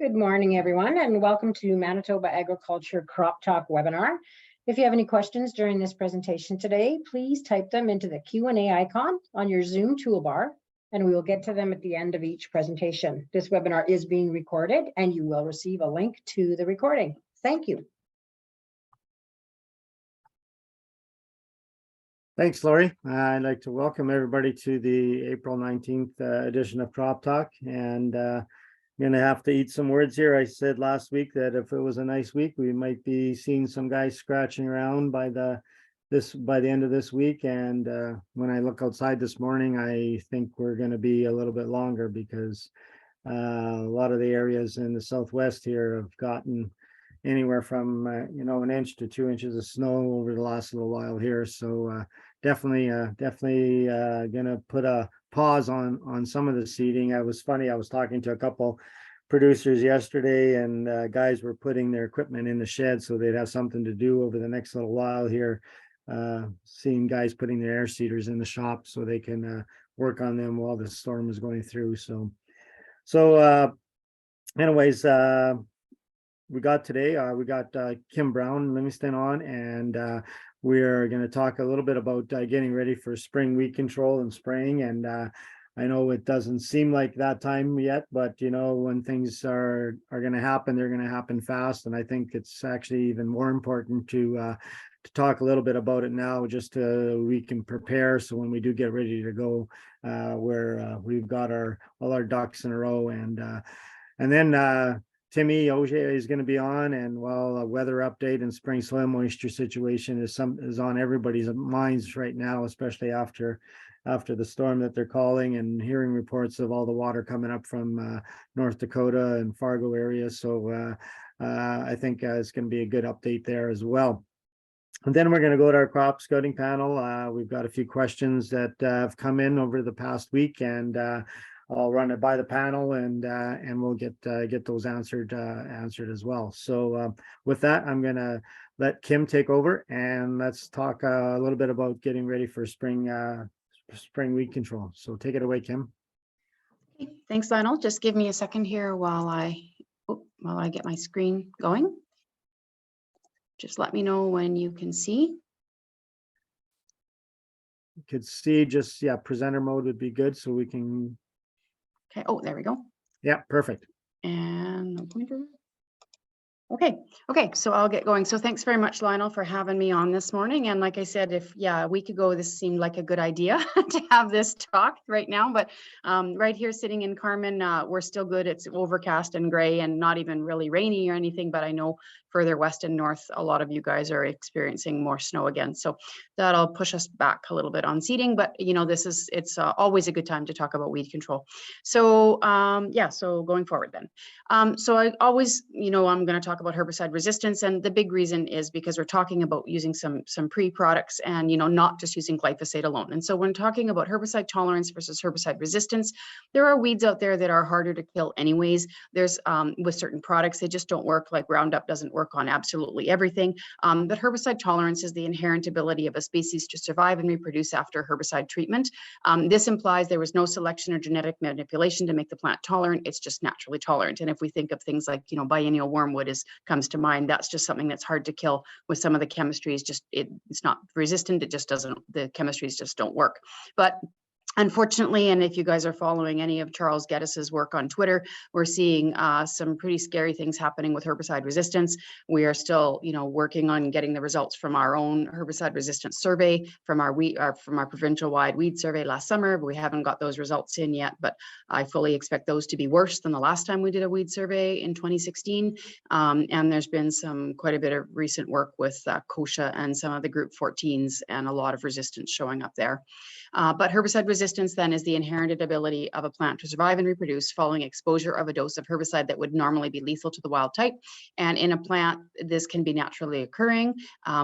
Good morning, everyone, and welcome to Manitoba Agriculture Crop Talk webinar. If you have any questions during this presentation today, please type them into the Q&A icon on your Zoom toolbar, and we will get to them at the end of each presentation. This webinar is being recorded, and you will receive a link to the recording. Thank you. Thanks, Lori. I'd like to welcome everybody to the April 19th edition of Crop Talk. And I'm going to have to eat some words here. I said last week that if it was a nice week, we might be seeing some guys scratching around by the end of this week. And when I look outside this morning, I think we're going to be a little bit longer because a lot of the areas in the southwest here have gotten anywhere from an inch to 2 inches of snow over the last little while here. So definitely gonna put a pause on some of the seeding. It was funny, I was talking to a couple producers yesterday, and guys were putting their equipment in the shed so they'd have something to do over the next little while here. Seeing guys putting their air seeders in the shop so they can work on them while the storm is going through. So anyways, we got Kim Brown, Livingston on, and we're going to talk a little bit about getting ready for spring weed control and spraying. And I know it doesn't seem like that time yet, but when things are going to happen, they're going to happen fast. And I think it's actually even more important to talk a little bit about it now, just so we can prepare. So when we do get ready to go, we've got all our ducks in a row, and then Timmy Auger is going to be on, and while a weather update and spring soil moisture situation is on everybody's minds right now, especially after the storm that they're calling, and hearing reports of all the water coming up from North Dakota and Fargo area. So I think it's going to be a good update there as well. And then we're going to go to our crop scouting panel. We've got a few questions that have come in over the past week, and I'll run it by the panel, and we'll get those answered as well. So with that, I'm gonna let Kim take over, and let's talk a little bit about getting ready for spring weed control. So take it away, Kim. Thanks, Lionel. Just give me a second here while I get my screen going. Just let me know when you can see. You could see, just presenter mode would be good, so we can. Okay. Oh, there we go. Yeah, perfect. And no pointer. Okay, so I'll get going. So thanks very much, Lionel, for having me on this morning. And like I said, a week ago, this seemed like a good idea to have this talk right now. But right here sitting in Carmen, we're still good. It's overcast and gray and not even really rainy or anything. But I know further west and north, a lot of you guys are experiencing more snow again. So that'll push us back a little bit on seeding. But, it's always a good time to talk about weed control. So, so going forward then. So I always, I'm going to talk about herbicide resistance, and the big reason is because we're talking about using some pre-products and not just using glyphosate alone. And so when talking about herbicide tolerance versus herbicide resistance, there are weeds out there that are harder to kill anyways. There's with certain products, they just don't work. Like Roundup doesn't work on absolutely everything, but herbicide tolerance is the inherent ability of a species to survive and reproduce after herbicide treatment. This implies there was no selection or genetic manipulation to make the plant tolerant. It's just naturally tolerant. And if we think of things like biennial wormwood comes to mind, that's just something that's hard to kill with some of the chemistries. It's not resistant, the chemistries just don't work. But unfortunately, and if you guys are following any of Charles Geddes' work on Twitter, we're seeing some pretty scary things happening with herbicide resistance. We are still, working on getting the results from our own herbicide resistance survey from our provincial-wide weed survey last summer. We haven't got those results in yet, but I fully expect those to be worse than the last time we did a weed survey in 2016. And there's been quite a bit of recent work with kochia and some of the group 14s, and a lot of resistance showing up there. But herbicide resistance then is the inherent ability of a plant to survive and reproduce following exposure of a dose of herbicide that would normally be lethal to the wild type. And in a plant, this can be naturally occurring,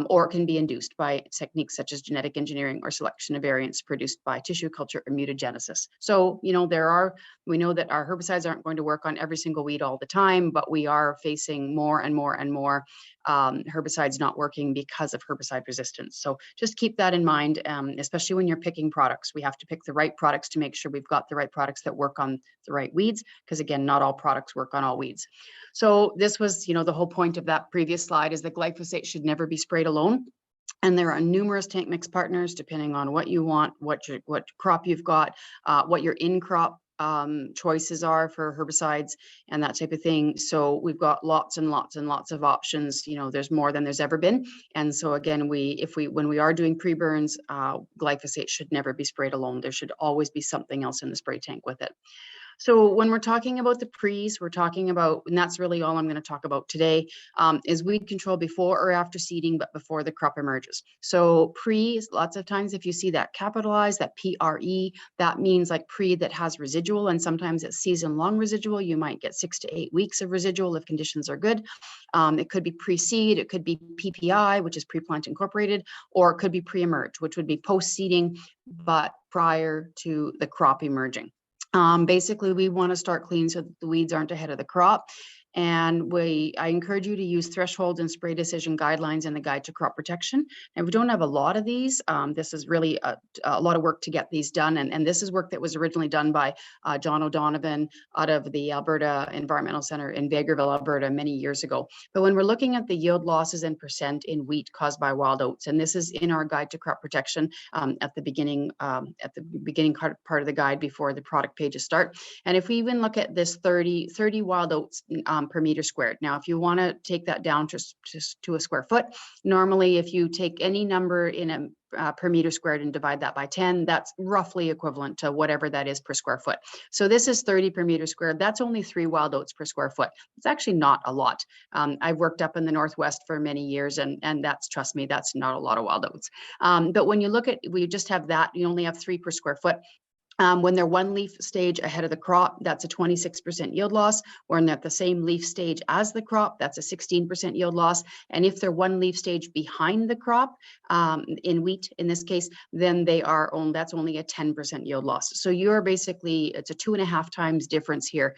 or it can be induced by techniques such as genetic engineering or selection of variants produced by tissue culture or mutagenesis. So, we know that our herbicides aren't going to work on every single weed all the time, but we are facing more and more and more herbicides not working because of herbicide resistance. So just keep that in mind, especially when you're picking products. We have to pick the right products to make sure we've got the right products that work on the right weeds, because again, not all products work on all weeds. So this was, the whole point of that previous slide is that glyphosate should never be sprayed alone. And there are numerous tank mix partners, depending on what you want, what crop you've got, what your in-crop choices are for herbicides and that type of thing. So we've got lots and lots and lots of options. There's more than there's ever been. And so again, when we are doing pre-burns, glyphosate should never be sprayed alone. There should always be something else in the spray tank with it. So when we're talking about the pre's, we're talking about, and that's really all I'm going to talk about today, is weed control before or after seeding, but before the crop emerges. So pre's, lots of times if you see that capitalized, that PRE, that means like pre that has residual, and sometimes it's season-long residual. You might get 6 to 8 weeks of residual if conditions are good. It could be pre-seed, it could be PPI, which is pre-plant incorporated, or it could be pre-emerge, which would be post-seeding, but prior to the crop emerging. Basically, we want to start clean so that the weeds aren't ahead of the crop. And I encourage you to use thresholds and spray decision guidelines in the Guide to Crop Protection. And we don't have a lot of these. This is really a lot of work to get these done. And this is work that was originally done by John O'Donovan out of the Alberta Environmental Center in Vegreville, Alberta, many years ago. But when we're looking at the yield losses in % in wheat caused by wild oats, and this is in our Guide to Crop Protection at the beginning part of the guide before the product pages start. And if we even look at this 30 wild oats per meter squared. Now, if you want to take that down just to a square foot, normally if you take any number in a per meter squared and divide that by 10, that's roughly equivalent to whatever that is per square foot. So this is 30 per meter squared. That's only 3 wild oats per square foot. It's actually not a lot. I've worked up in the Northwest for many years, and that's, trust me, that's not a lot of wild oats. But when you look at, we just have that, you only have 3 per square foot. When they're one leaf stage ahead of the crop, that's a 26% yield loss. When they're at the same leaf stage as the crop, that's a 16% yield loss. And if they're one leaf stage behind the crop, in wheat in this case, then that's only a 10% yield loss. So you're basically, it's a 2.5 times difference here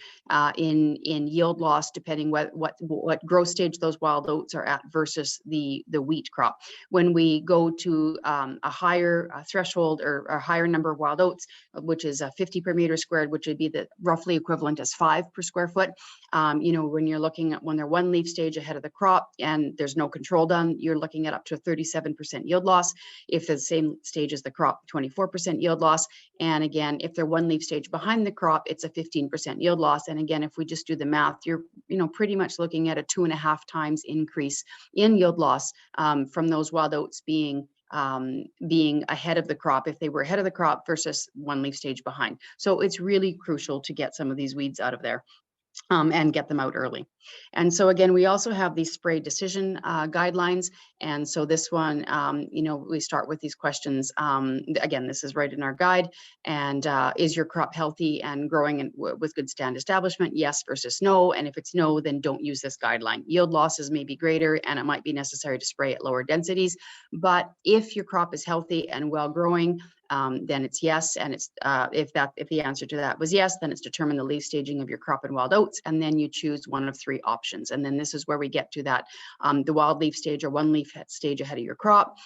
in yield loss, depending what growth stage those wild oats are at versus the wheat crop. When we go to a higher threshold or a higher number of wild oats, which is 50 per meter squared, which would be the roughly equivalent as 5 per square foot. When you're looking at when they're one leaf stage ahead of the crop and there's no control done, you're looking at up to a 37% yield loss. If they're the same stage as the crop, 24% yield loss. And again, if they're one leaf stage behind the crop, it's a 15% yield loss. And again, if we just do the math, you're pretty much looking at a 2.5 times increase in yield loss from those wild oats being ahead of the crop, if they were ahead of the crop versus one leaf stage behind. So it's really crucial to get some of these weeds out of there. And get them out early. And so again, we also have these spray decision guidelines. And so this one, we start with these questions. Again, this is right in our guide. And is your crop healthy and growing with good stand establishment? Yes versus no. And if it's no, then don't use this guideline. Yield losses may be greater and it might be necessary to spray at lower densities. But if your crop is healthy and well growing, then it's yes. And it's if the answer to that was yes, then it's determine the leaf staging of your crop and wild oats, and then you choose one of 3 options. And then this is where we get to that the wild leaf stage or one leaf stage ahead of your crop.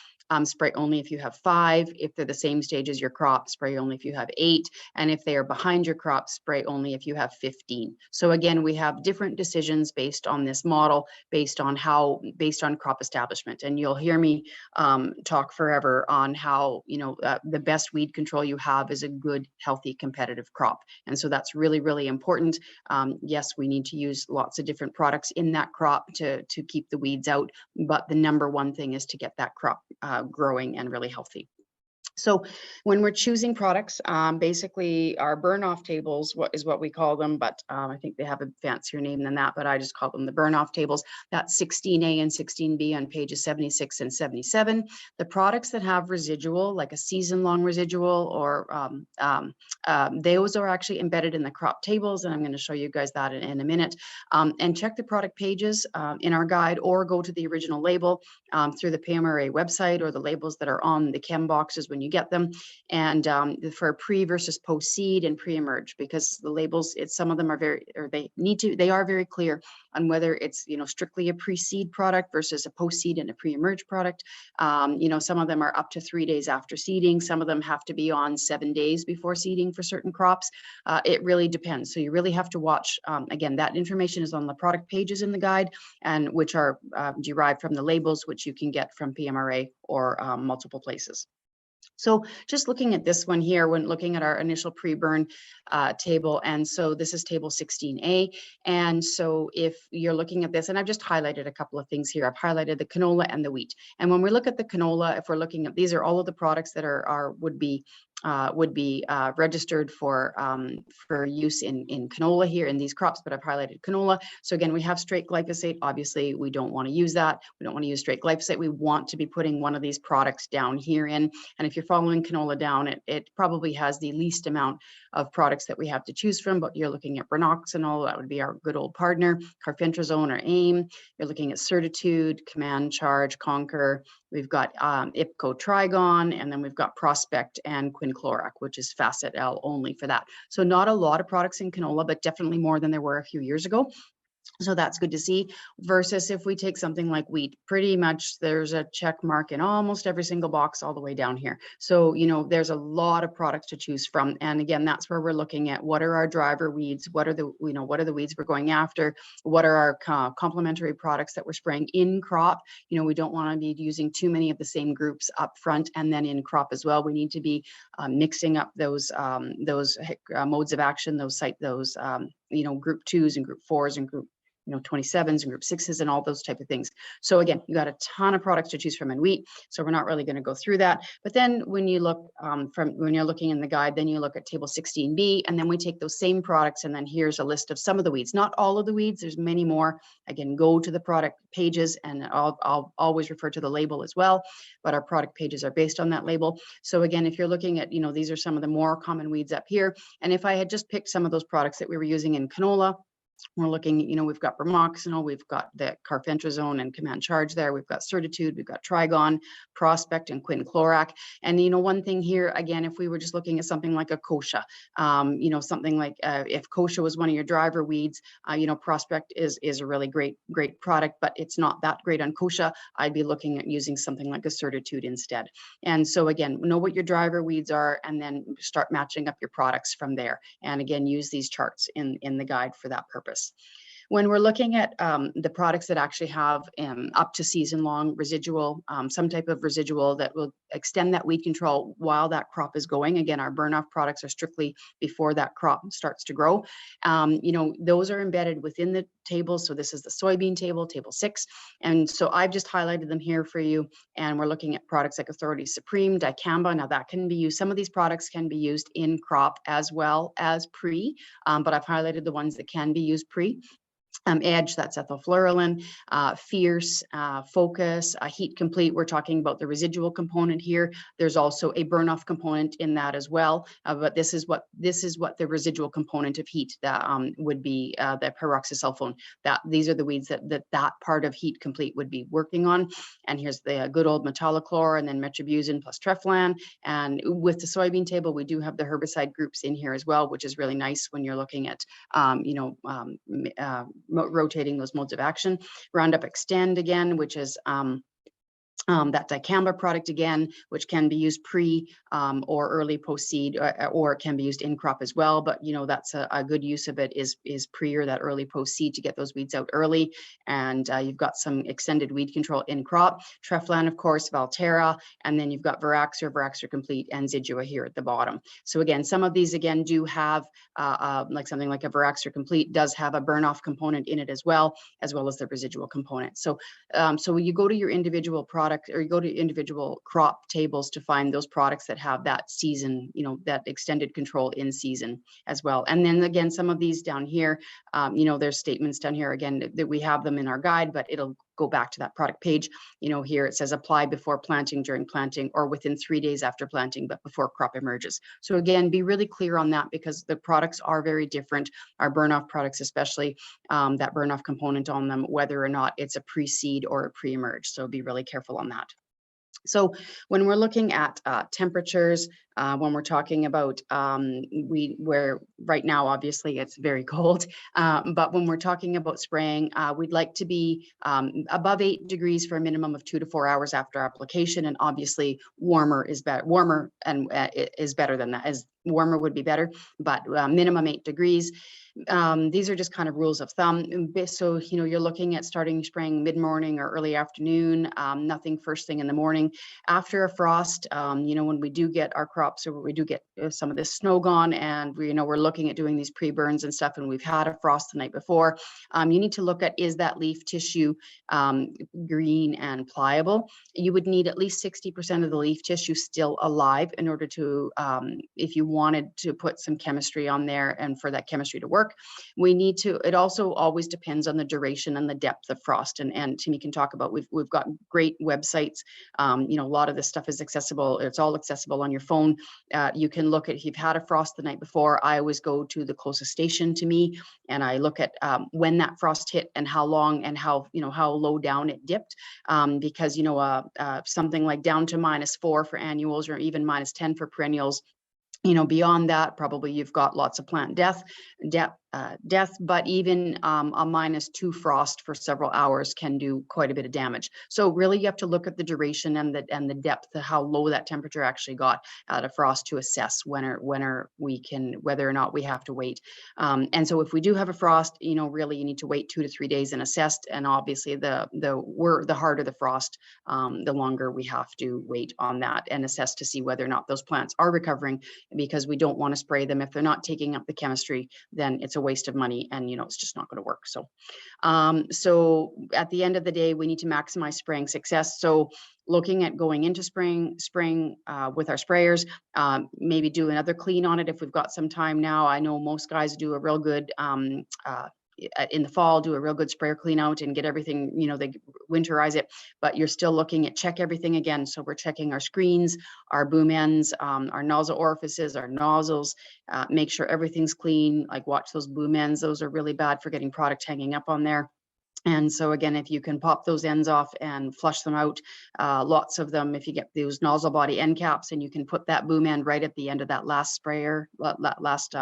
Spray only if you have 5. If they're the same stage as your crop, spray only if you have 8. And if they are behind your crop, spray only if you have 15. So again, we have different decisions based on this model, based on crop establishment. And you'll hear me talk forever on how, the best weed control you have is a good, healthy, competitive crop. And so that's really, really important. Yes, we need to use lots of different products in that crop to keep the weeds out. But the number one thing is to get that crop growing and really healthy. So when we're choosing products, basically our burn-off tables, what we call them, but I think they have a fancier name than that, but I just call them the burn-off tables. That's 16A and 16B on pages 76 and 77. The products that have residual, like a season-long residual, or those are actually embedded in the crop tables, and I'm going to show you guys that in a minute. And check the product pages in our guide, or go to the original label through the PMRA website, or the labels that are on the chem boxes when you get them, and for pre versus post seed and pre-emerge, because the labels, some of them are they are very clear on whether it's, you know, strictly a pre-seed product versus a post-seed and a pre-emerge product. You know, some of them are up to 3 days after seeding. Some of them have to be on 7 days before seeding for certain crops. It really depends. So you really have to watch. Again, that information is on the product pages in the guide, and which are derived from the labels, which you can get from PMRA or multiple places. So just looking at this one here, when looking at our initial pre-burn table, and so this is table 16A. And so if you're looking at this, and I've just highlighted a couple of things here. I've highlighted the canola and the wheat. And when we look at the canola, if we're looking at, these are all of the products that would be registered for use in canola here in these crops, but I've highlighted canola. So again, we have straight glyphosate. Obviously, we don't want to use that. We don't want to use straight glyphosate. We want to be putting one of these products down here in. And if you're following canola down, it probably has the least amount of products that we have to choose from, but you're looking at branoxanol, that would be our good old partner, carfentrazone or AIM. You're looking at Certitude, Command Charge, Conquer. We've got IPCO Trigon, and then we've got Prospect and Quinclorac, which is Facet L only for that. So not a lot of products in canola, but definitely more than there were a few years ago. So that's good to see. Versus if we take something like wheat, pretty much there's a check mark in almost every single box all the way down here. So, you know, there's a lot of products to choose from. And again, that's where we're looking at what are our driver weeds, what are the weeds we're going after, what are our complementary products that we're spraying in crop. You know, we don't want to be using too many of the same groups up front and then in crop as well. We need to be mixing up those modes of action, those group 2s and group 4s and group 27s and group 6s and all those type of things. So again, you got a ton of products to choose from in wheat. So we're not really going to go through that. But then when you look when you're looking in the guide, then you look at table 16B, and then we take those same products, and then here's a list of some of the weeds, not all of the weeds. There's many more. Again, go to the product pages, and I'll always refer to the label as well, but our product pages are based on that label. So again, if you're looking at, these are some of the more common weeds up here. And if I had just picked some of those products that we were using in canola, we're looking, we've got bromoxynil, we've got the carfentrazone and Command Charge there, we've got Certitude, we've got Trigon, Prospect, and Quinclorac. And, one thing here, again, if we were just looking at something like a kochia, something like if kochia was one of your driver weeds, Prospect is a really great product, but it's not that great on kochia. I'd be looking at using something like a Certitude instead. And so again, know what your driver weeds are, and then start matching up your products from there. And again, use these charts in the guide for that purpose. When we're looking at the products that actually have up to season-long residual, some type of residual that will extend that weed control while that crop is going. Again, our burn-off products are strictly before that crop starts to grow. Those are embedded within the table. So this is the soybean table, table 6. And so I've just highlighted them here for you. And we're looking at products like Authority Supreme, dicamba. Now that can be used, some of these products can be used in crop as well as pre, but I've highlighted the ones that can be used pre. Edge, that's ethylfluralin, Fierce, Focus, Heat Complete. We're talking about the residual component here. There's also a burn-off component in that as well. But this is what the residual component of heat that would be the peroxysulfone. These are the weeds that part of Heat Complete would be working on. And here's the good old metolachlor, and then metribuzin plus treflan. And with the soybean table, we do have the herbicide groups in here as well, which is really nice when you're looking at rotating those modes of action. Roundup Extend again, which is that dicamba product again, which can be used pre or early post seed, or it can be used in crop as well. But that's a good use of it is pre or that early post seed to get those weeds out early. And you've got some extended weed control in crop. Treflan, of course, Valterra, and then you've got Veraxer, Veraxer Complete, and Zidua here at the bottom. So again, some of these again do have like something like a Veraxer Complete does have a burn off component in it as well as the residual component. So so when you go to your individual product, or you go to individual crop tables to find those products that have that season, that extended control in season as well. And then again, some of these down here, there's statements down here again that we have them in our guide, but it'll go back to that product page. Here it says apply before planting, during planting, or within 3 days after planting, but before crop emerges. So again, be really clear on that, because the products are very different. Our burn-off products, especially that burn-off component on them, whether or not it's a pre-seed or a pre-emerge. So be really careful on that. So when we're looking at temperatures, when we're talking about where right now, obviously it's very cold, but when we're talking about spraying, we'd like to be above 8 degrees for a minimum of 2 to 4 hours after application, and obviously warmer is better. Warmer and is better than that. As warmer would be better, but minimum 8 degrees. These are just kind of rules of thumb. So, you know, you're looking at starting spraying mid-morning or early afternoon, nothing first thing in the morning. After a frost, you know, when we do get our crops, or we do get some of this snow gone, and we, you know, we're looking at doing these pre-burns and stuff, and we've had a frost the night before, you need to look at, is that leaf tissue green and pliable? You would need at least 60% of the leaf tissue still alive in order to, if you wanted to put some chemistry on there and for that chemistry to work. We need to, it also always depends on the duration and the depth of frost. And Timmy can talk about, we've got great websites. You know, a lot of this stuff is accessible. It's all accessible on your phone. You can look at, if you've had a frost the night before, I always go to the closest station to me, and I look at when that frost hit and how long and how, you know, how low down it dipped. Because, you know, something like down to -4 for annuals, or even -10 for perennials. You know, beyond that, probably you've got lots of plant death, but even a -2 frost for several hours can do quite a bit of damage. So really you have to look at the duration and the depth of how low that temperature actually got at a frost to assess whether or not we have to wait. And so if we do have a frost, you know, really you need to wait 2 to 3 days and assess. And obviously the harder the frost, the longer we have to wait on that and assess to see whether or not those plants are recovering, because we don't want to spray them if they're not taking up the chemistry. Then it's a waste of money, and, you know, it's just not going to work. So so at the end of the day, we need to maximize spraying success. So looking at going into spraying with our sprayers, maybe do another clean on it if we've got some time now. I know most guys do a real good in the fall, do a real good sprayer clean out and get everything, you know, they winterize it, but you're still looking at check everything again. So we're checking our screens, our boom ends, our nozzle orifices, our nozzles, make sure everything's clean, like watch those boom ends. Those are really bad for getting product hanging up on there. And so again, if you can pop those ends off and flush them out, lots of them, if you get those nozzle body end caps and you can put that boom end right at the end of that last sprayer, last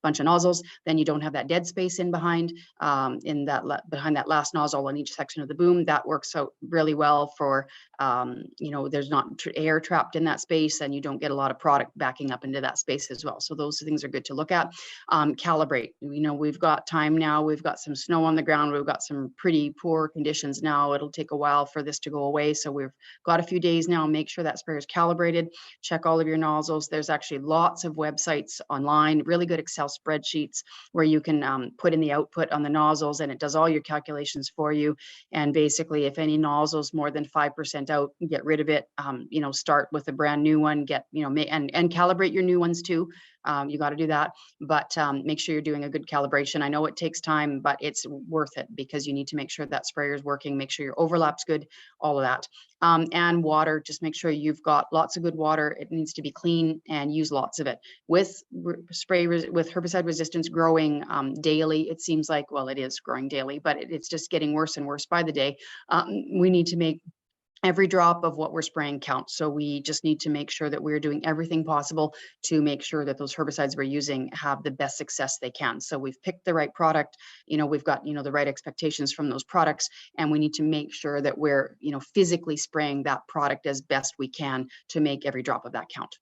bunch of nozzles, then you don't have that dead space in behind, behind that last nozzle on each section of the boom. That works out really well for, you know, there's not air trapped in that space, and you don't get a lot of product backing up into that space as well. So those things are good to look at. Calibrate, you know, we've got time now, we've got some snow on the ground, we've got some pretty poor conditions now. It'll take a while for this to go away. So we've got a few days now. Make sure that sprayer is calibrated. Check all of your nozzles. There's actually lots of websites online, really good Excel spreadsheets where you can put in the output on the nozzles, and it does all your calculations for you. And basically, if any nozzle's more than 5% out, get rid of it. You know, start with a brand new one. Get, you know, and calibrate your new ones too. You got to do that, but make sure you're doing a good calibration. I know it takes time, but it's worth it, because you need to make sure that sprayer is working, make sure your overlap's good, all of that. And water, just make sure you've got lots of good water. It needs to be clean, and use lots of it. With with herbicide resistance growing daily, it seems like, well, it is growing daily, but it's just getting worse and worse by the day. We need to make every drop of what we're spraying counts. So we just need to make sure that we're doing everything possible to make sure that those herbicides we're using have the best success they can. So we've picked the right product, you know, we've got, you know, the right expectations from those products, and we need to make sure that we're, you know, physically spraying that product as best we can to make every drop of that count.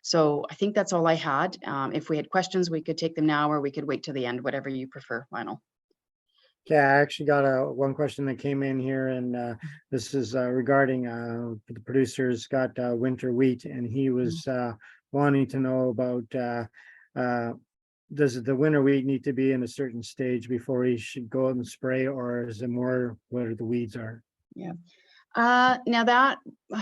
So I think that's all I had. If we had questions, we could take them now, or we could wait till the end, whatever you prefer, Lionel. Yeah, I actually got one question that came in here, and this is regarding the producer's got winter wheat, and he was wanting to know about does the winter wheat need to be in a certain stage before he should go out and spray, or is it more where the weeds are? Yeah. Now that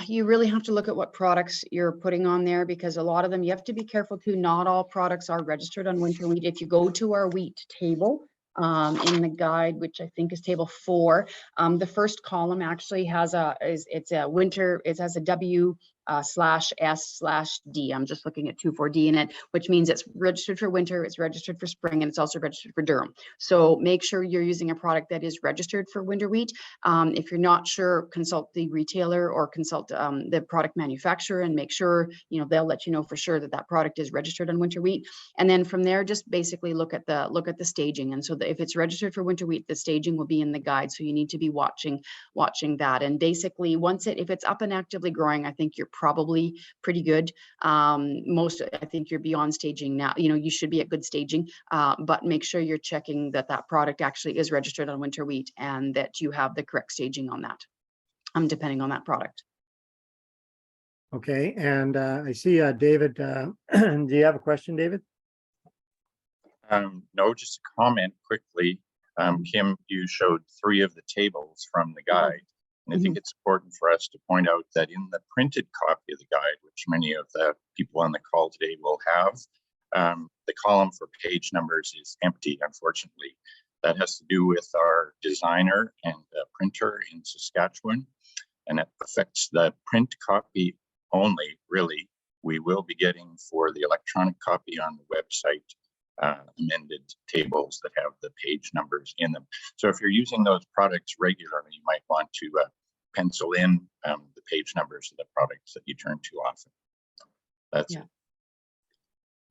you really have to look at what products you're putting on there, because a lot of them, you have to be careful too. Not all products are registered on winter wheat. If you go to our wheat table, in the guide, which I think is table 4, the first column actually has it has a W /S/D. I'm just looking at 2,4-D in it, which means it's registered for winter, it's registered for spring, and it's also registered for durum. So make sure you're using a product that is registered for winter wheat. If you're not sure, consult the retailer or consult the product manufacturer and make sure, they'll let you know for sure that that product is registered on winter wheat. And then from there, just basically look at the staging. And so if it's registered for winter wheat, the staging will be in the guide. So you need to be watching that. And basically if it's up and actively growing, I think you're probably pretty good. I think you're beyond staging now. You should be at good staging, but make sure you're checking that product actually is registered on winter wheat and that you have the correct staging on that, depending on that product. Okay, and I see David, do you have a question, David? No, just a comment quickly. Kim, you showed 3 of the tables from the guide. And I think it's important for us to point out that in the printed copy of the guide, which many of the people on the call today will have, the column for page numbers is empty, unfortunately. That has to do with our designer and printer in Saskatchewan, and it affects the print copy only, really. We will be getting for the electronic copy on the website amended tables that have the page numbers in them. So if you're using those products regularly, you might want to pencil in the page numbers of the products that you turn to often. That's it.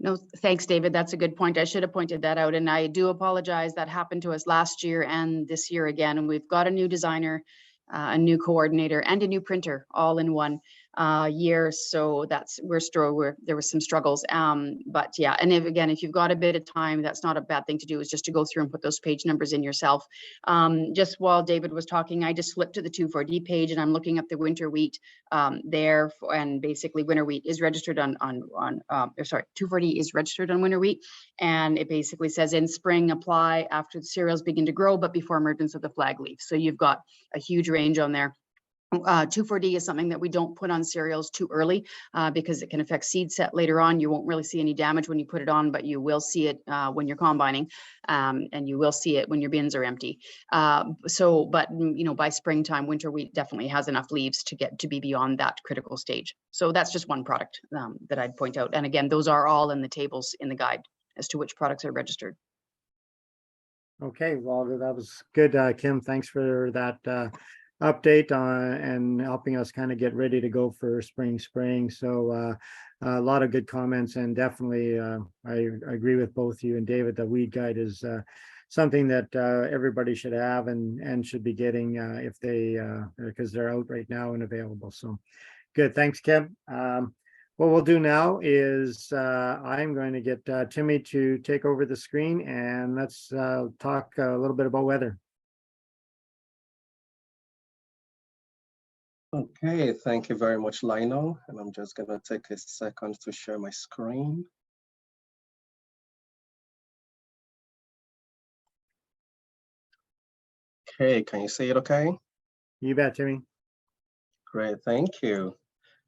No, thanks, David. That's a good point. I should have pointed that out. And I do apologize. That happened to us last year and this year again. And we've got a new designer, a new coordinator, and a new printer all in one year. So there was some struggles. But yeah, and if you've got a bit of time, that's not a bad thing to do, is just to go through and put those page numbers in yourself. Just while David was talking, I just flipped to the 2,4-D page and I'm looking at the winter wheat there, and basically winter wheat is registered on 2,4-D is registered on winter wheat. And it basically says in spring, apply after the cereals begin to grow, but before emergence of the flag leaf. So you've got a huge range on there. 2,4-D is something that we don't put on cereals too early because it can affect seed set later on. You won't really see any damage when you put it on, but you will see it when you're combining, and you will see it when your bins are empty. But by springtime, winter wheat definitely has enough leaves to be beyond that critical stage. So that's just one product that I'd point out. And again, those are all in the tables in the guide as to which products are registered. Okay, well, that was good, Kim. Thanks for that update on and helping us kind of get ready to go for spring. So a lot of good comments, and definitely I agree with both you and David. The weed guide is something that everybody should have and should be getting if they because they're out right now and available. So good, thanks, Kim. What we'll do now is I'm going to get Timmy to take over the screen, and let's talk a little bit about weather. Okay, thank you very much, Lionel. And I'm just going to take a second to share my screen. Okay, can you see it okay? You bet, Timmy. Great, thank you.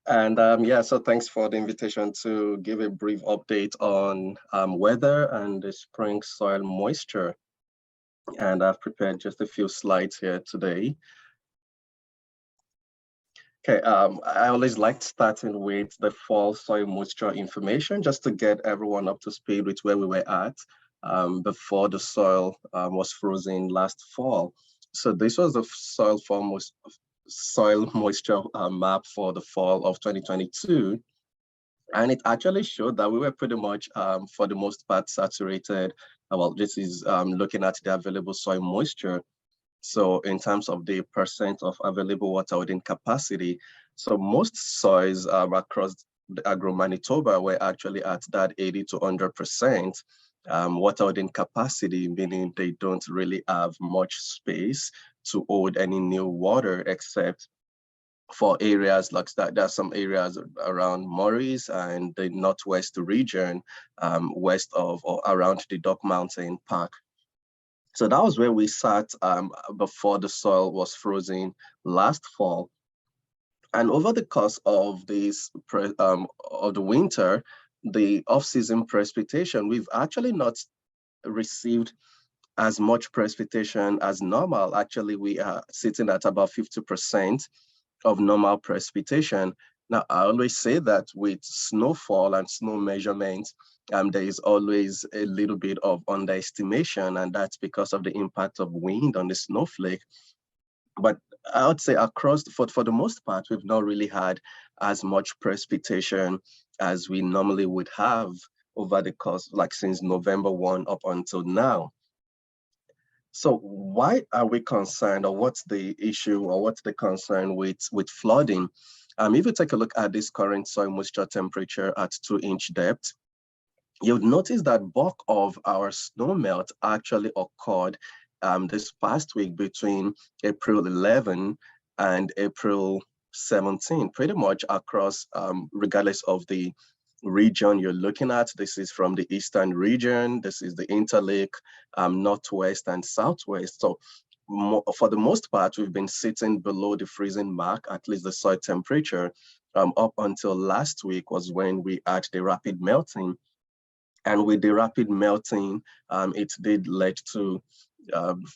And so thanks for the invitation to give a brief update on weather and the spring soil moisture. And I've prepared just a few slides here today. Okay, I always liked starting with the fall soil moisture information just to get everyone up to speed with where we were at before the soil was frozen last fall. So this was the soil moisture map for the fall of 2022. And it actually showed that we were pretty much, for the most part, saturated. Well, this is looking at the available soil moisture. So in terms of the percent of available water within capacity, so most soils across the Manitoba were actually at that 80 to 100% water within capacity, meaning they don't really have much space to hold any new water, except for areas like that. There are some areas around Maurice and the Northwest region, west of or around the Duck Mountain Park. So that was where we sat before the soil was frozen last fall. And over the course of this of the winter, the off-season precipitation, we've actually not received as much precipitation as normal. Actually, we are sitting at about 50% of normal precipitation, Now, I always say that with snowfall and snow measurements, there is always a little bit of underestimation, and that's because of the impact of wind on the snowflake. But I would say across, for the most part, we've not really had as much precipitation as we normally would have over the course, like since November 1 up until now. So why are we concerned, or what's the issue, or what's the concern with flooding? If you take a look at this current soil moisture temperature at 2-inch depth, you'll notice that bulk of our snow melt actually occurred this past week between April 11 and April 17, pretty much across, regardless of the region you're looking at. This is from the eastern region, this is the Interlake, northwest and southwest. So for the most part, we've been sitting below the freezing mark, at least the soil temperature, up until last week was when we had the rapid melting. And with the rapid melting, it did lead to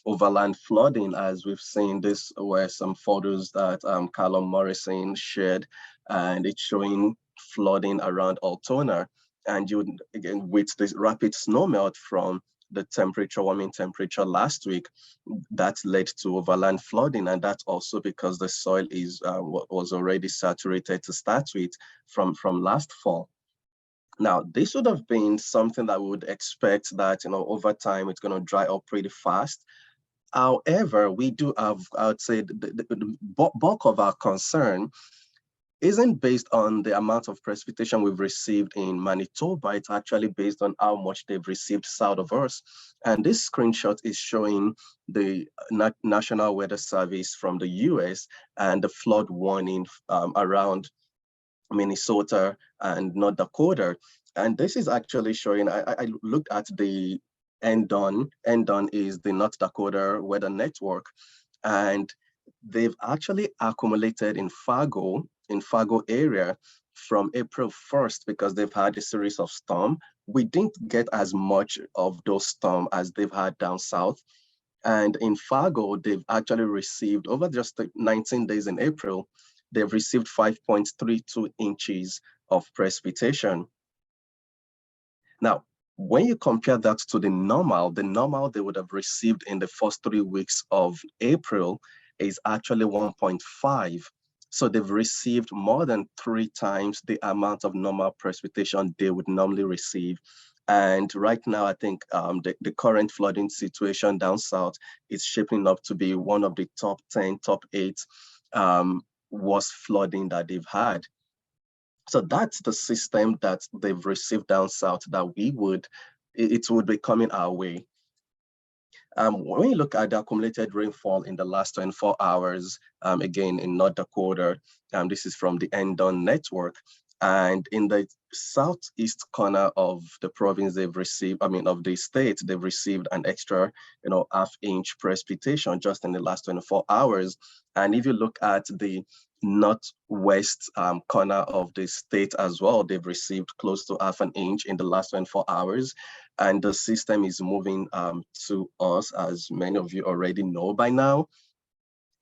overland flooding, as we've seen. This were some photos that Callum Morrison shared, and it's showing flooding around Altona. And you, again, with this rapid snowmelt from the warming temperature last week, that led to overland flooding. And that's also because the soil is was already saturated to start with from last fall. Now, this would have been something that we would expect that, over time, it's going to dry up pretty fast. However, we do have, I would say, the bulk of our concern isn't based on the amount of precipitation we've received in Manitoba. It's actually based on how much they've received south of us. And this screenshot is showing the National Weather Service from the US and the flood warning around Minnesota and North Dakota. And this is actually showing, I looked at the NDON. NDON is the North Dakota Weather Network, and they've actually accumulated in Fargo area from April 1st, because they've had a series of storms. We didn't get as much of those storms as they've had down south. And in Fargo, they've actually received, over just 19 days in April, they've received 5.32 inches of precipitation. Now, when you compare that to the normal they would have received in the first 3 weeks of April is actually 1.5. So they've received more than 3 times the amount of normal precipitation they would normally receive. And right now, I think the current flooding situation down south is shaping up to be one of the top 10, top 8 worst flooding that they've had. So that's the system that they've received down south that it would be coming our way. When you look at the accumulated rainfall in the last 24 hours, again, in North Dakota, this is from the NDON network. And in the southeast corner of the province, they've received, of the state, they've received an extra, half-inch precipitation just in the last 24 hours. And if you look at the northwest corner of the state as well, they've received close to half an inch in the last 24 hours. And the system is moving to us, as many of you already know by now.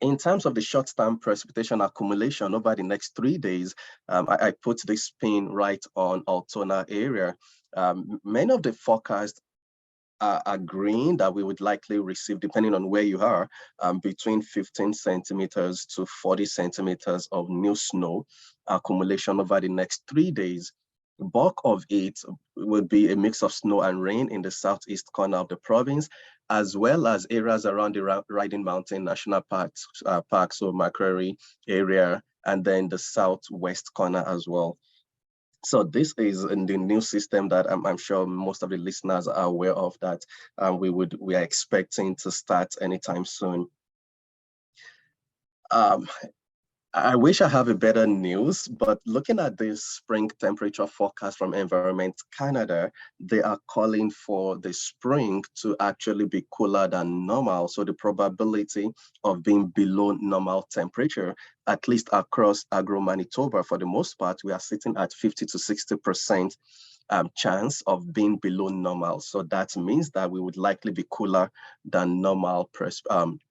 In terms of the short-term precipitation accumulation over the next 3 days, I put this pin right on Altona area. Many of the forecasts are agreeing that we would likely receive, depending on where you are, between 15 centimeters to 40 centimeters of new snow accumulation over the next 3 days. The bulk of it will be a mix of snow and rain in the southeast corner of the province, as well as areas around the Riding Mountain National Park, so Macquarie area, and then the southwest corner as well. So this is in the new system that I'm sure most of the listeners are aware of, that we are expecting to start anytime soon. I wish I have a better news, but looking at the spring temperature forecast from Environment Canada, they are calling for the spring to actually be cooler than normal. So the probability of being below normal temperature, at least across Manitoba, for the most part, we are sitting at 50 to 60% chance of being below normal. So that means that we would likely be cooler than normal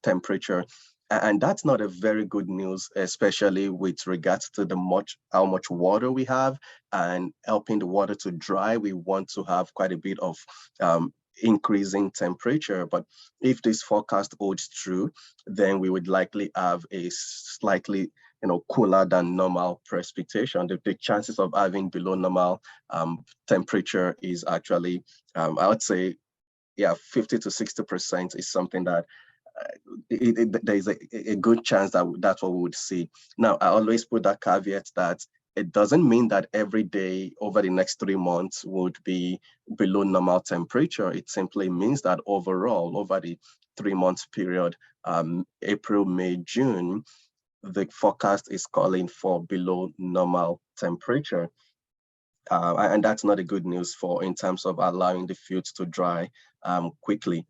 temperature. And that's not a very good news, especially with regards to how much water we have and helping the water to dry. We want to have quite a bit of increasing temperature. But if this forecast holds true, then we would likely have a slightly cooler than normal precipitation. The chances of having below normal temperature is actually, I would say, 50 to 60% is something that there's a good chance that that's what we would see. Now, I always put that caveat that it doesn't mean that every day over the next 3 months would be below normal temperature. It simply means that overall, over the 3 months period, April, May, June, the forecast is calling for below normal temperature. And that's not a good news in terms of allowing the fields to dry quickly.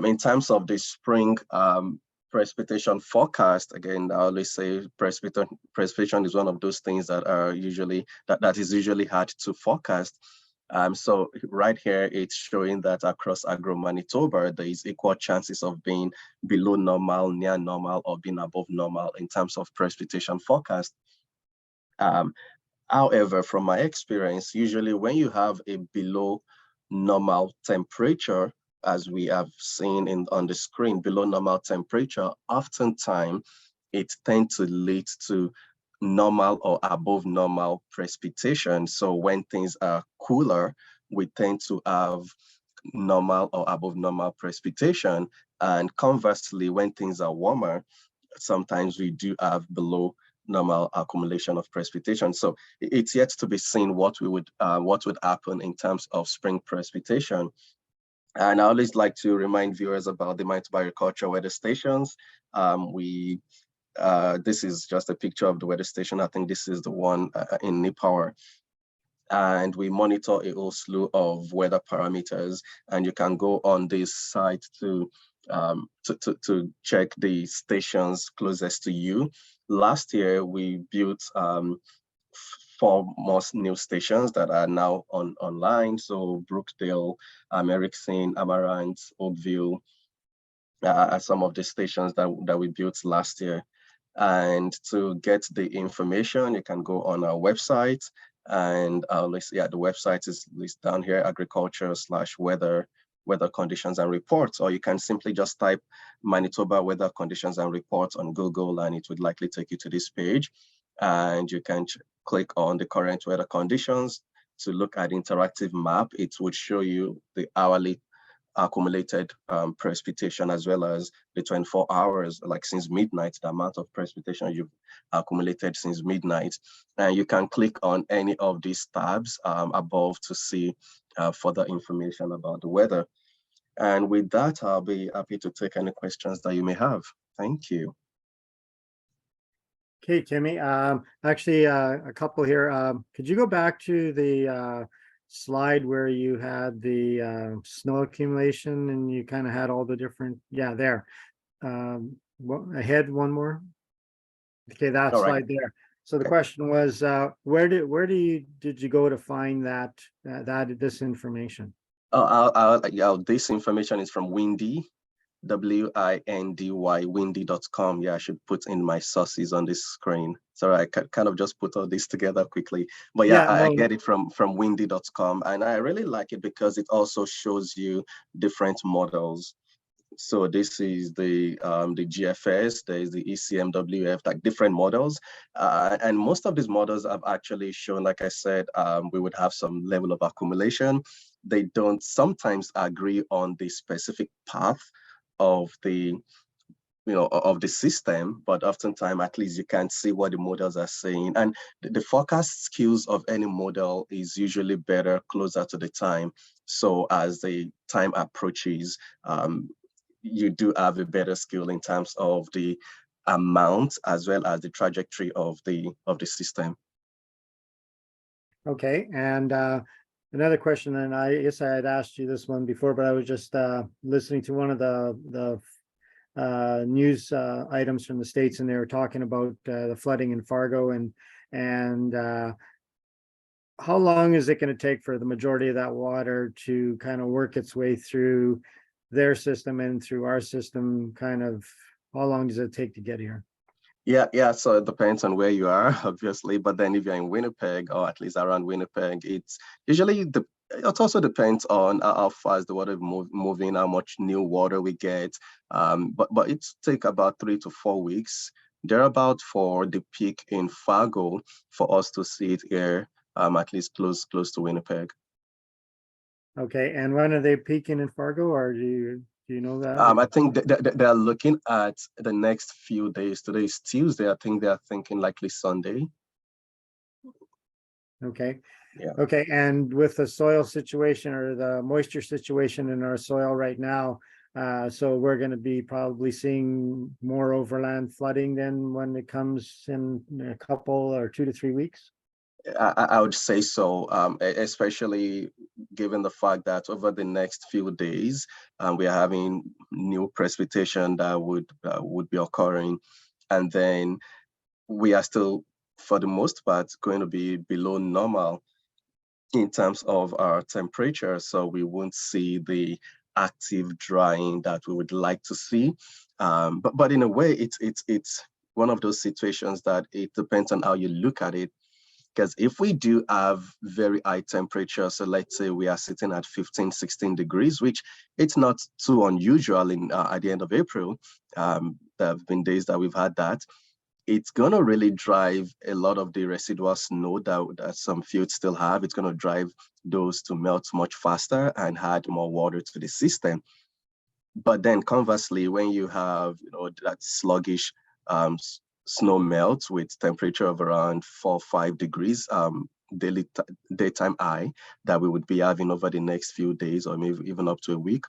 In terms of the spring precipitation forecast, again, I always say precipitation is one of those things that are usually that is usually hard to forecast. So right here, it's showing that across Manitoba, there is equal chances of being below normal, near normal, or being above normal in terms of precipitation forecast. However, from my experience, usually when you have a below normal temperature, as we have seen on the screen, below normal temperature, oftentimes it tends to lead to normal or above normal precipitation. So when things are cooler, we tend to have normal or above normal precipitation. And conversely, when things are warmer, sometimes we do have below normal accumulation of precipitation. So it's yet to be seen what would happen in terms of spring precipitation. And I always like to remind viewers about the Manitoba Agriculture weather stations. This is just a picture of the weather station. I think this is the one in Nipower. And we monitor a whole slew of weather parameters. And you can go on this site to check the stations closest to you. Last year, we built 4 more new stations that are now online. So Brookdale, Erickson, Amaranth, Oakville are some of the stations that we built last year. And to get the information, you can go on our website. And the website is listed down here, agriculture/weather conditions and reports, or you can simply just type Manitoba weather conditions and reports on Google, and it would likely take you to this page. And you can click on the current weather conditions to look at the interactive map. It would show you the hourly accumulated precipitation, as well as the 24 hours, like since midnight, the amount of precipitation you've accumulated since midnight. And you can click on any of these tabs above to see further information about the weather. And with that, I'll be happy to take any questions that you may have. Thank you. Okay, Timmy. Actually, a couple here. Could you go back to the slide where you had the snow accumulation and you kind of had all the different, there. Ahead one more. Okay, that All right. slide there. So the question was, where did you go to find this information? This information is from Windy, WINDY, windy.com. Yeah, I should put in my sources on this screen. Sorry, I kind of just put all this together quickly. But I get it from windy.com, and I really like it because it also shows you different models. So this is the GFS, there is the ECMWF, like different models. And most of these models have actually shown, like I said, we would have some level of accumulation. They don't sometimes agree on the specific path of the system, but oftentimes at least you can see what the models are saying. And the forecast skills of any model is usually better closer to the time. So as the time approaches, you do have a better skill in terms of the amount as well as the trajectory of the system. Okay, and another question, and I guess I had asked you this one before, but I was just listening to one of the news items from the States, and they were talking about the flooding in Fargo, and how long is it going to take for the majority of that water to kind of work its way through their system and through our system kind of how long does it take to get here? Yeah. So it depends on where you are, obviously. But then if you're in Winnipeg, or at least around Winnipeg, it's usually it also depends on how fast the water moving, how much new water we get. But it's take about 3 to 4 weeks, thereabout, for the peak in Fargo for us to see it here, at least close to Winnipeg. Okay, and when are they peaking in Fargo, or do you know that? I think they're looking at the next few days. Today is Tuesday. I think they're thinking likely Sunday. Okay. Yeah. Okay, and with the soil situation or the moisture situation in our soil right now, so we're going to be probably seeing more overland flooding than when it comes in a couple or 2 to 3 weeks. I would say so, especially given the fact that over the next few days, we are having new precipitation that would be occurring, and then we are still, for the most part, going to be below normal in terms of our temperature, so we won't see the active drying that we would like to see. But in a way, it's one of those situations that it depends on how you look at it. Because if we do have very high temperature, so let's say we are sitting at 15, 16 degrees, which it's not too unusual in at the end of April. There have been days that we've had that. It's gonna really drive a lot of the residual snow that some fields still have. It's gonna drive those to melt much faster and add more water to the system. But then conversely, when you have that sluggish snow melt with temperature of around 4 or 5 degrees daytime high that we would be having over the next few days, or maybe even up to a week,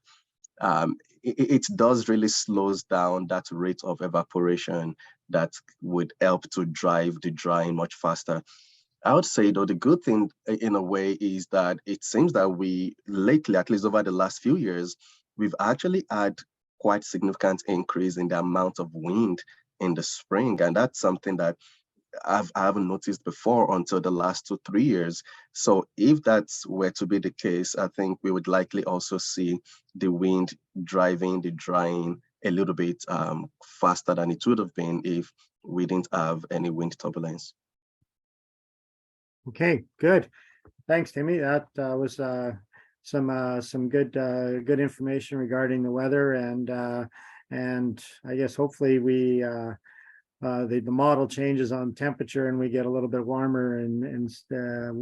it does really slows down that rate of evaporation that would help to drive the drying much faster. I would say, though, the good thing in a way is that it seems that we lately, at least over the last few years, we've actually had quite significant increase in the amount of wind in the spring. And that's something that I haven't noticed before until the last 2-3 years. So if that's were to be the case, I think we would likely also see the wind driving the drying a little bit faster than it would have been if we didn't have any wind turbulence. Okay, good. Thanks, Timmy. That was some good information regarding the weather, and I guess hopefully the model changes on temperature and we get a little bit warmer, and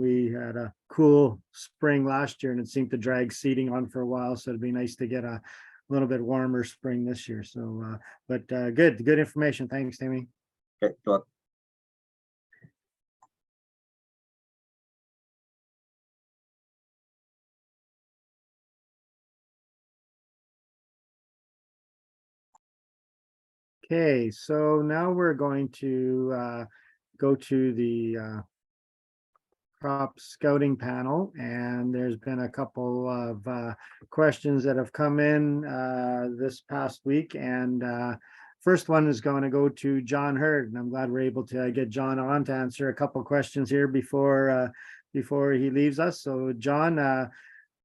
we had a cool spring last year and it seemed to drag seeding on for a while, so it'd be nice to get a little bit warmer spring this year. So but good information. Thanks, Timmy. Okay, go on. Okay, so now we're going to go to the crop scouting panel, and there's been a couple of questions that have come in this past week, and first one is going to go to John Hurd, and I'm glad we're able to get John on to answer a couple questions here before he leaves us. So John,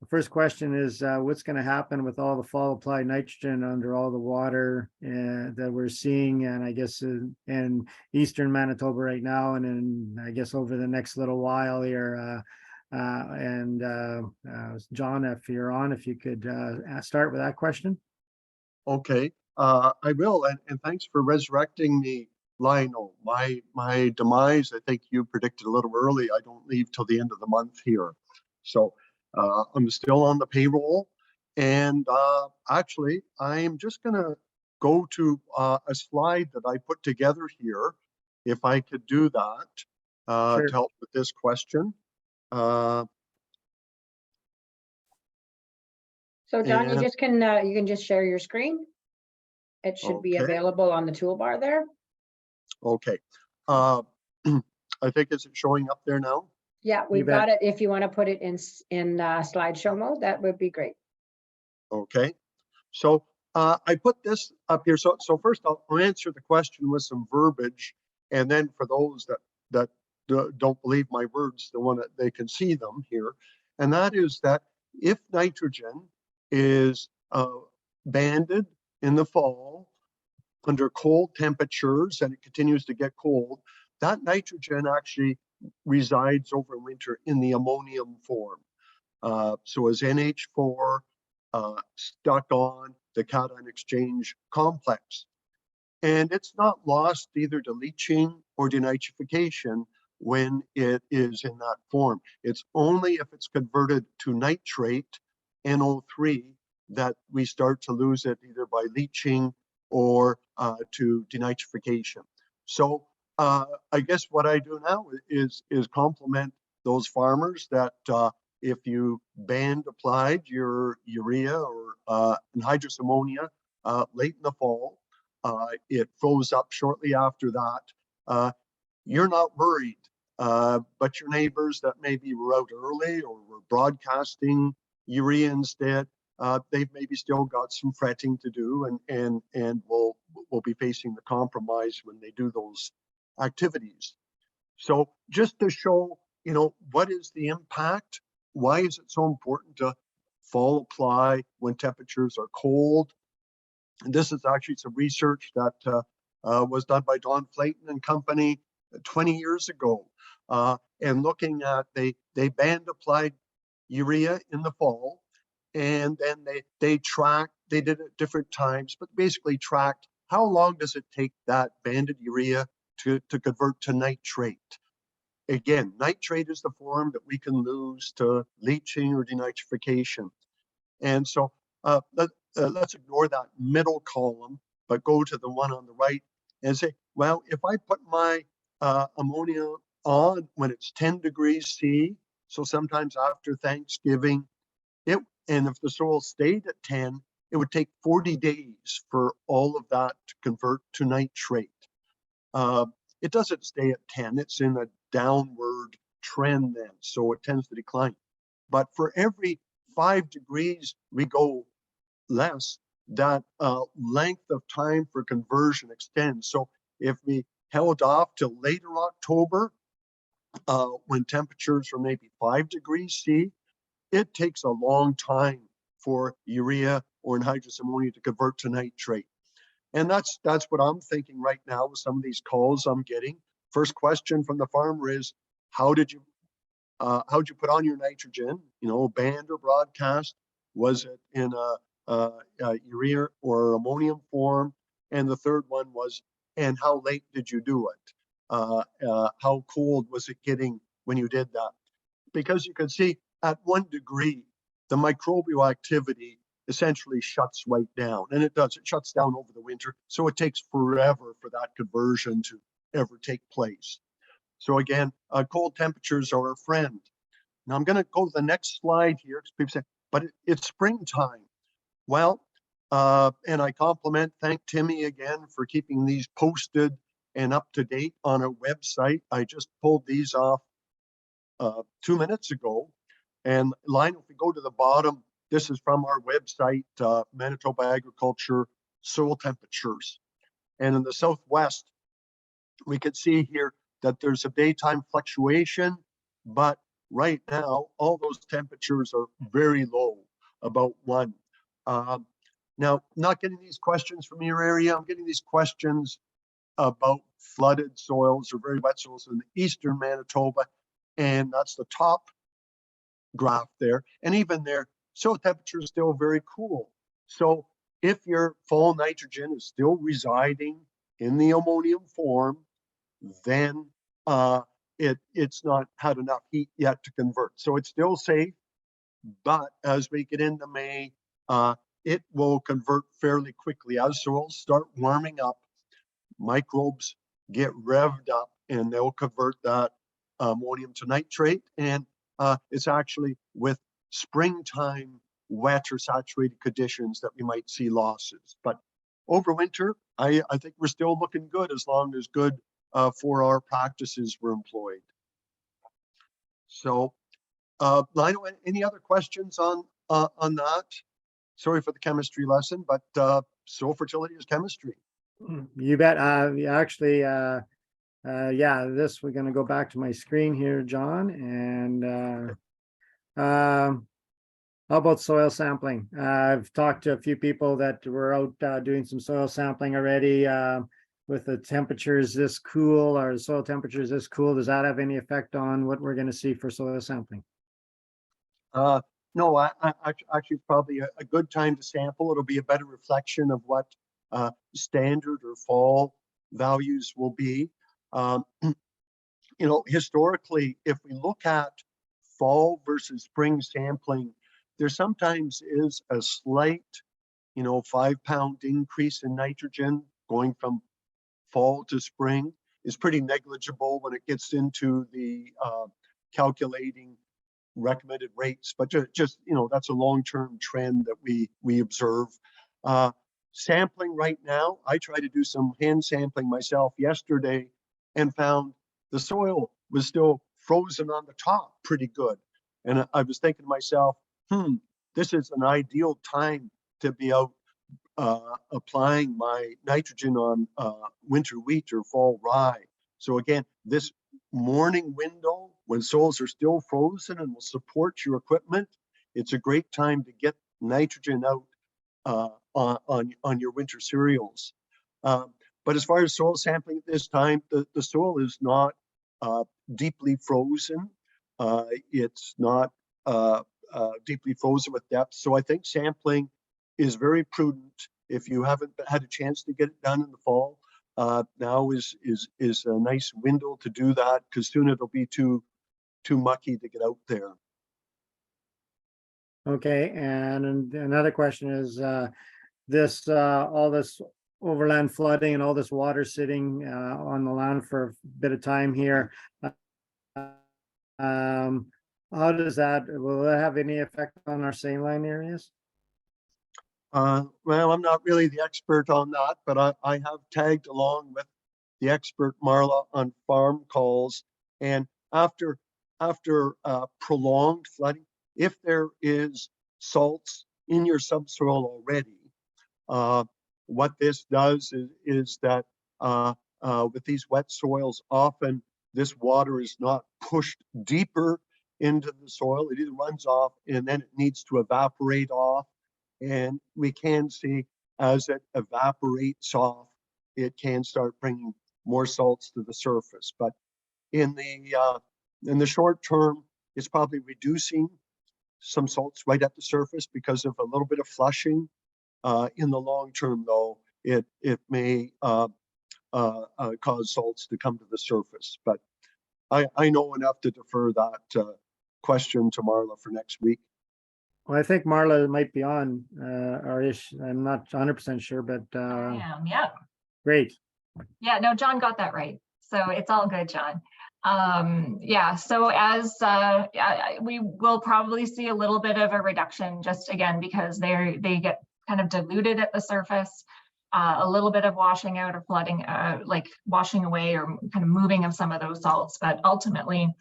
the first question is, what's going to happen with all the fall applied nitrogen under all the water that we're seeing, and I guess in eastern Manitoba right now, and then I guess over the next little while here. John, if you're on, if you could start with that question. Okay, I will, and thanks for resurrecting me, Lionel. My demise, I think you predicted a little early. I don't leave till the end of the month here, so I'm still on the payroll, and actually, I'm just gonna go to a slide that I put together here, if I could do that, Sure. to help with this question. So John, and- you can just share your screen. It should be Okay. available on the toolbar there. Okay, I think, is it showing up there now? Yeah, we've bet. got it. If you want to put it in slideshow mode, that would be great. Okay, so I put this up here. So first I'll answer the question with some verbiage, and then for those that don't believe my words, the one that they can see them here, and that is that if nitrogen is banded in the fall under cold temperatures, and it continues to get cold, that nitrogen actually resides over winter in the ammonium form. So as NH4 stuck on the cation exchange complex. And it's not lost either to leaching or denitrification when it is in that form. It's only if it's converted to nitrate, NO3, that we start to lose it either by leaching or to denitrification. So I guess what I do now is compliment those farmers that if you band applied your urea or anhydrous ammonia late in the fall, it froze up shortly after that, you're not worried. But your neighbors that maybe were out early or were broadcasting urea instead, they've maybe still got some fretting to do, and will be facing the compromise when they do those activities. So just to show, what is the impact? Why is it so important to fall apply when temperatures are cold? And this is actually some research that was done by Don Flayton and company 20 years ago. And looking at, they band applied urea in the fall, and then they tracked, they did it at different times, but basically tracked how long does it take that banded urea to convert to nitrate. Again, nitrate is the form that we can lose to leaching or denitrification. And so let's ignore that middle column, but go to the one on the right and say, well, if I put my ammonia on when it's 10 degrees C, so sometimes after Thanksgiving, and if the soil stayed at 10, it would take 40 days for all of that to convert to nitrate. It doesn't stay at 10, it's in a downward trend then, so it tends to decline. But for every 5 degrees we go less, that length of time for conversion extends. So if we held off till later October, when temperatures are maybe 5 degrees C, it takes a long time for urea or anhydrous ammonia to convert to nitrate. And that's what I'm thinking right now with some of these calls I'm getting. First question from the farmer is, how'd you put on your nitrogen? Band or broadcast? Was it in a urea or ammonium form? And the third one was, and how late did you do it? How cold was it getting when you did that? Because you can see at 1 degree, the microbial activity essentially shuts right down, and it does. It shuts down over the winter, so it takes forever for that conversion to ever take place. So again, cold temperatures are a friend. Now I'm going to go to the next slide here, because people say, but it's springtime. Well, and I thank Timmy again for keeping these posted and up to date on our website. I just pulled these off 2 minutes ago. And Lionel, if we go to the bottom, this is from our website, Manitoba Agriculture soil temperatures. And in the Southwest, we can see here that there's a daytime fluctuation, but right now, all those temperatures are very low, about 1. Now, not getting these questions from your area, I'm getting these questions about flooded soils or very wet soils in eastern Manitoba, and that's the top graph there. And even there, soil temperature is still very cool. So if your fall nitrogen is still residing in the ammonium form, then it's not had enough heat yet to convert. So it's still safe, but as we get into May, it will convert fairly quickly. As soils start warming up, microbes get revved up and they'll convert that ammonium to nitrate. And it's actually with springtime wet or saturated conditions that we might see losses. But over winter, I think we're still looking good as long as good for our practices were employed. So Lionel, any other questions on that? Sorry for the chemistry lesson, but soil fertility is chemistry. You bet. Actually, yeah, we're going to go back to my screen here, John, and How about soil sampling? I've talked to a few people that were out doing some soil sampling already. With the temperatures this cool, or the soil temperatures this cool, does that have any effect on what we're going to see for soil sampling? No, actually probably a good time to sample. It'll be a better reflection of what standard or fall values will be. Historically, if we look at fall versus spring sampling, there sometimes is a slight, 5-pound increase in nitrogen going from fall to spring. Is pretty negligible when it gets into the calculating recommended rates, but just that's a long-term trend that we observe. Sampling right now, I tried to do some hand sampling myself yesterday and found the soil was still frozen on the top pretty good. And I was thinking to myself, this is an ideal time to be out applying my nitrogen on winter wheat or fall rye. So again, this morning window when soils are still frozen and will support your equipment, it's a great time to get nitrogen out on your winter cereals. But as far as soil sampling at this time, the soil is not deeply frozen. It's not deeply frozen with depth. So I think sampling is very prudent. If you haven't had a chance to get it done in the fall, now is a nice window to do that, because soon it'll be too mucky to get out there. Okay, and another question is all this overland flooding and all this water sitting on the land for a bit of time here. How does will that have any effect on our saline areas? Well, I'm not really the expert on that, but I have tagged along with the expert Marla on farm calls. And after prolonged flooding, if there is salts in your subsoil already, what this does is that with these wet soils, often this water is not pushed deeper into the soil. It either runs off and then it needs to evaporate off. And we can see as it evaporates off, it can start bringing more salts to the surface. But in the short term, it's probably reducing some salts right at the surface because of a little bit of flushing. In the long term, though, it may cause salts to come to the surface. But I know enough to defer that question to Marla for next week. Well, I think Marla might be on, or ish. I'm not 100% sure, but I am, yeah. Great. Yeah, no, John got that right. So it's all good, John. Yeah, so as we will probably see a little bit of a reduction, just again, because they get kind of diluted at the surface, a little bit of washing out or flooding, like washing away or kind of moving of some of those salts. But ultimately,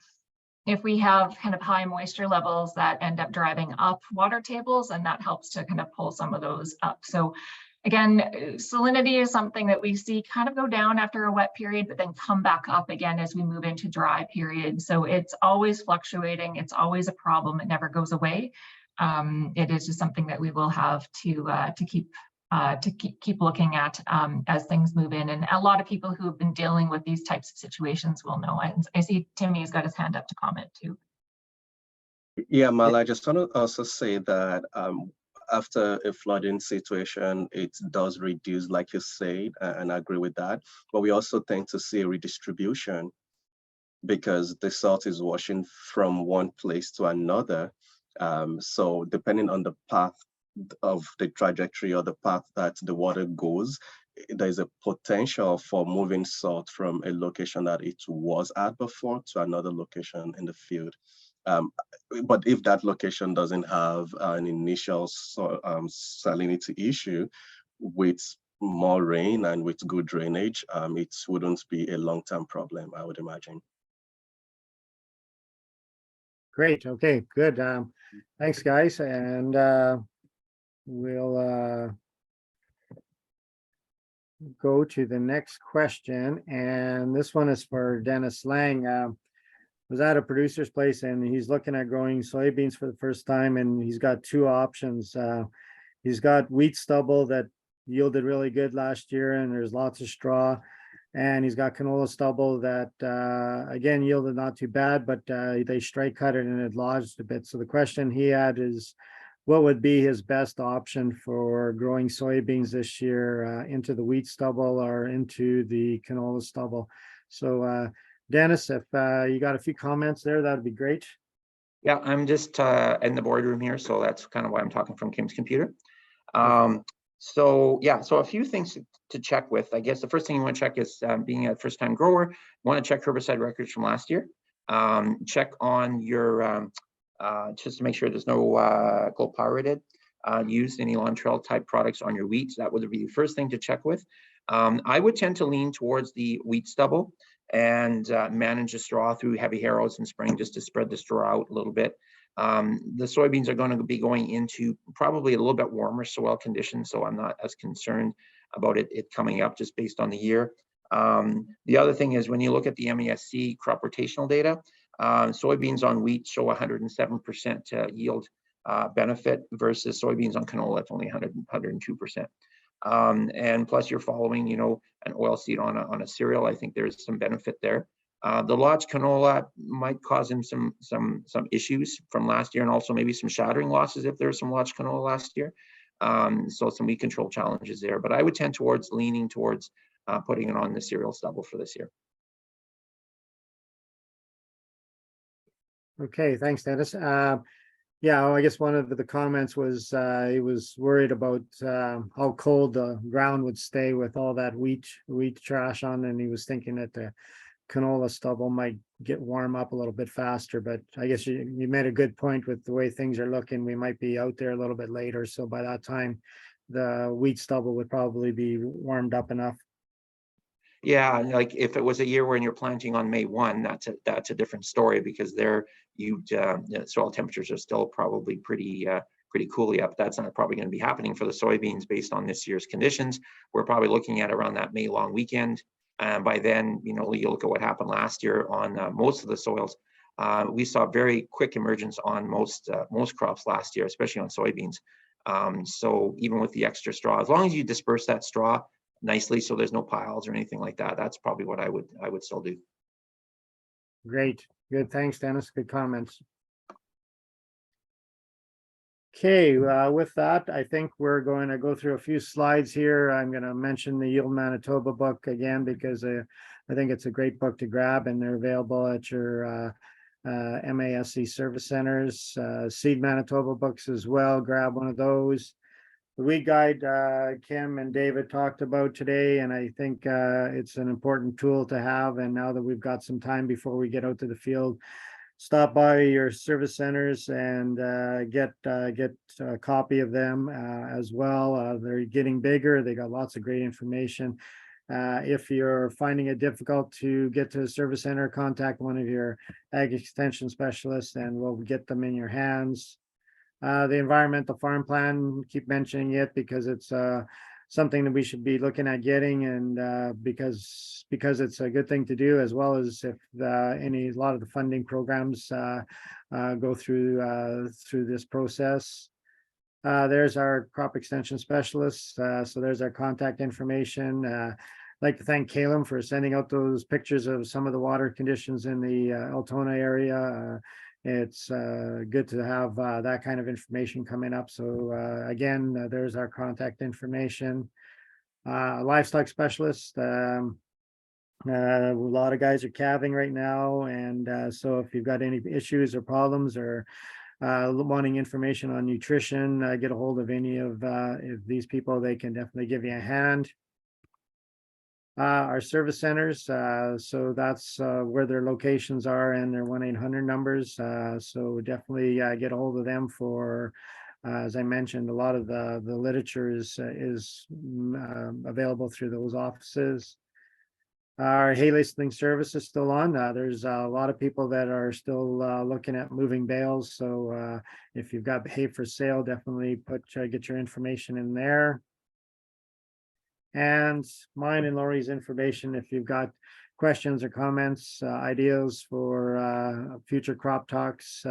if we have kind of high moisture levels that end up driving up water tables, and that helps to kind of pull some of those up. So again, salinity is something that we see kind of go down after a wet period, but then come back up again as we move into dry period. So it's always fluctuating. It's always a problem. It never goes away. It is just something that we will have to keep looking at as things move in. And a lot of people who have been dealing with these types of situations will know. I see Timmy's got his hand up to comment too. Yeah, Mal, I just want to also say that after a flooding situation, it does reduce, like you said, and I agree with that. But we also tend to see a redistribution because the salt is washing from one place to another. So depending on the path of the trajectory or the path that the water goes, there's a potential for moving salt from a location that it was at before to another location in the field. But if that location doesn't have an initial salinity issue, with more rain and with good drainage, it wouldn't be a long-term problem, I would imagine. Great. Okay, good. Thanks, guys. And we'll go to the next question. And this one is for Dennis Lang. was at a producer's place and he's looking at growing soybeans for the first time, and he's got two options. He's got wheat stubble that yielded really good last year and there's lots of straw. And he's got canola stubble that, again, yielded not too bad, but they strike cut it and it lodged a bit. So the question he had is, what would be his best option for growing soybeans this year, into the wheat stubble or into the canola stubble? So Dennis, if you got a few comments there, that'd be great. Yeah, I'm just in the boardroom here, so that's kind of why I'm talking from Kim's computer. So yeah, so a few things to check with. I guess the first thing you want to check is, being a first-time grower, you want to check herbicide records from last year. Check on your just to make sure there's no gold pyrited used, any lawn trail type products on your wheat. That would be the first thing to check with. I would tend to lean towards the wheat stubble and manage the straw through heavy harrows in spring, just to spread the straw out a little bit. The soybeans are going to be going into probably a little bit warmer soil conditions, so I'm not as concerned about it coming up just based on the year. The other thing is, when you look at the MESC crop rotational data, soybeans on wheat show 107% yield benefit versus soybeans on canola at only 102%. And plus you're following, you know, an oil seed on a cereal. I think there's some benefit there. The lodged canola might cause him some issues from last year, and also maybe some shattering losses if there's some lodged canola last year. So some weed control challenges there, but I would tend towards leaning towards putting it on the cereal stubble for this year. Okay, thanks, Dennis. Yeah, I guess one of the comments was he was worried about how cold the ground would stay with all that wheat trash on, and he was thinking that the canola stubble might get warm up a little bit faster. But I guess you made a good point with the way things are looking. We might be out there a little bit later, so by that time, the wheat stubble would probably be warmed up enough. Yeah, like if it was a year when you're planting on May 1, that's a different story, because there the soil temperatures are still probably pretty cooly up. That's not probably going to be happening for the soybeans based on this year's conditions. We're probably looking at around that May long weekend. And by then, you know, you look at what happened last year on most of the soils. We saw very quick emergence on most crops last year, especially on soybeans. So even with the extra straw, as long as you disperse that straw nicely so there's no piles or anything like that, that's probably what I would still do. Great, good, thanks, Dennis, good comments. Okay, with that, I think we're going to go through a few slides here. I'm going to mention the Yield Manitoba book again, because I think it's a great book to grab, and they're available at your MASC service centers. Seed Manitoba books as well, grab one of those. The weed guide Kim and David talked about today, and I think it's an important tool to have. And now that we've got some time before we get out to the field, stop by your service centers and get a copy of them as well. They're getting bigger. They got lots of great information. If you're finding it difficult to get to a service center, contact one of your ag extension specialists and we'll get them in your hands. The environmental farm plan, keep mentioning it because it's something that we should be looking at getting, and because it's a good thing to do, as well as if a lot of the funding programs go through this process. There's our crop extension specialists. So there's our contact information. I'd like to thank Caleb for sending out those pictures of some of the water conditions in the Altona area. It's good to have that kind of information coming up. So again, there's our contact information. Livestock specialist. A lot of guys are calving right now, and so if you've got any issues or problems or wanting information on nutrition, get a hold of any of these people. They can definitely give you a hand. Our service centers, so that's where their locations are and their 1-800 numbers. So definitely get a hold of them for, as I mentioned, a lot of the literature is available through those offices. Our hay listing service is still on. There's a lot of people that are still looking at moving bales. So if you've got hay for sale, definitely get your information in there. And mine and Lori's information, if you've got questions or comments, ideas for future crop talks,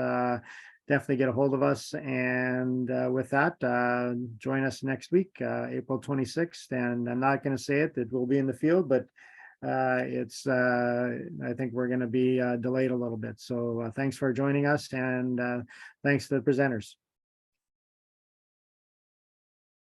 definitely get a hold of us. And with that, join us next week, April 26th. And I'm not going to say it will be in the field, but I think we're going to be delayed a little bit. So thanks for joining us, and thanks to the presenters.